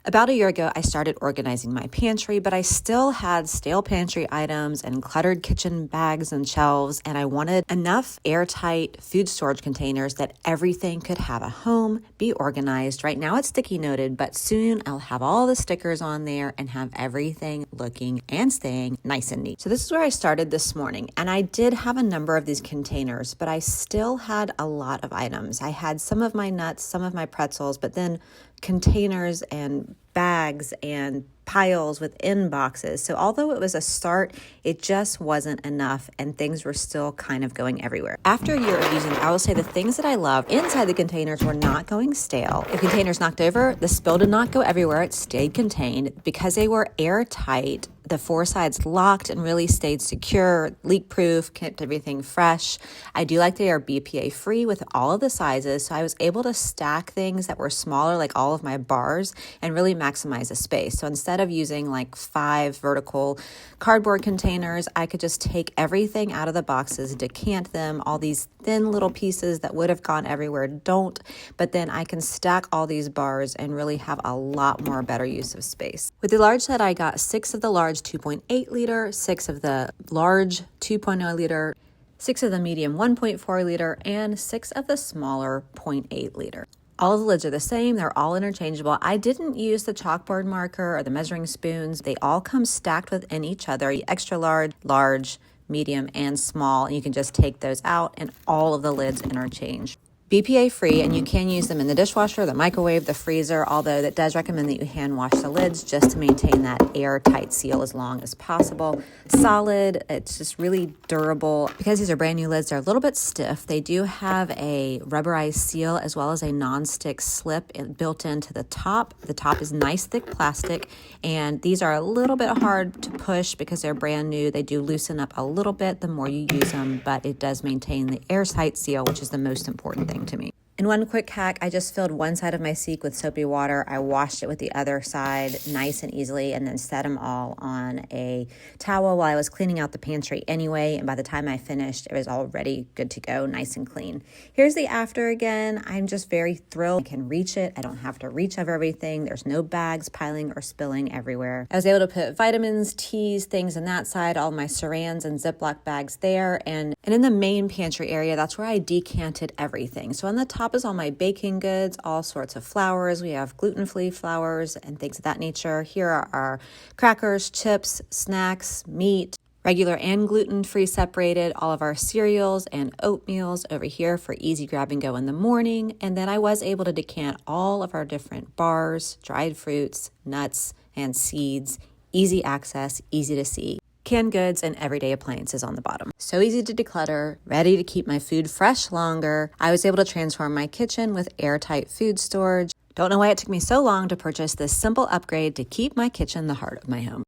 About a year ago, I started organizing my pantry, but I still had stale pantry items and cluttered kitchen bags and shelves, and I wanted enough airtight food storage containers that everything could have a home, be organized. Right now it's sticky noted, but soon I'll have all the stickers on there and have everything looking and staying nice and neat. So this is where I started this morning, and I did have a number of these containers, but I still had a lot of items. I had some of my nuts, some of my pretzels, but then containers and bags and piles within boxes. So although it was a start, it just wasn't enough and things were still kind of going everywhere. After a year of using, I will say the things that I love inside the containers were not going stale. The containers knocked over, the spill did not go everywhere, it stayed contained because they were airtight. The four sides locked and really stayed secure, leak-proof, kept everything fresh. I do like they are BPA-free with all of the sizes, so I was able to stack things that were smaller, like all of my bars, and really maximize the space. So instead of using like 5 vertical cardboard containers, I could just take everything out of the boxes, decant them, all these thin little pieces that would have gone everywhere don't, but then I can stack all these bars and really have a lot more better use of space. With the large set, I got 6 of the large 2.8 liter, 6 of the large 2.0 liter, 6 of the medium 1.4 liter, and 6 of the smaller 0.8 liter. All of the lids are the same. They're all interchangeable. I didn't use the chalkboard marker or the measuring spoons. They all come stacked within each other, extra large, large, medium, and small. And you can just take those out and all of the lids interchange. BPA free, and you can use them in the dishwasher, the microwave, the freezer, although that does recommend that you hand wash the lids just to maintain that airtight seal as long as possible. Solid, it's just really durable. Because these are brand new lids, they're a little bit stiff. They do have a rubberized seal as well as a non-stick slip built into the top. The top is nice thick plastic, and these are a little bit hard to push because they're brand new. They do loosen up a little bit the more you use them, but it does maintain the airtight seal, which is the most important thing to me. And one quick hack, I just filled one side of my sink with soapy water. I washed it with the other side nice and easily and then set them all on a towel while I was cleaning out the pantry anyway. And by the time I finished, it was already good to go, nice and clean. Here's the after again. I'm just very thrilled. I can reach it. I don't have to reach over everything. There's no bags piling or spilling everywhere. I was able to put vitamins, teas, things in that side, all my Sarans and Ziploc bags there. And in the main pantry area, that's where I decanted everything. So on the top is all my baking goods, all sorts of flours. We have gluten-free flours and things of that nature. Here are our crackers, chips, snacks, meat, regular and gluten-free separated, all of our cereals and oatmeals over here for easy grab and go in the morning. And then I was able to decant all of our different bars, dried fruits, nuts, and seeds, easy access, easy to see. Canned goods and everyday appliances on the bottom. So easy to declutter, ready to keep my food fresh longer. I was able to transform my kitchen with airtight food storage. Don't know why it took me so long to purchase this simple upgrade to keep my kitchen the heart of my home.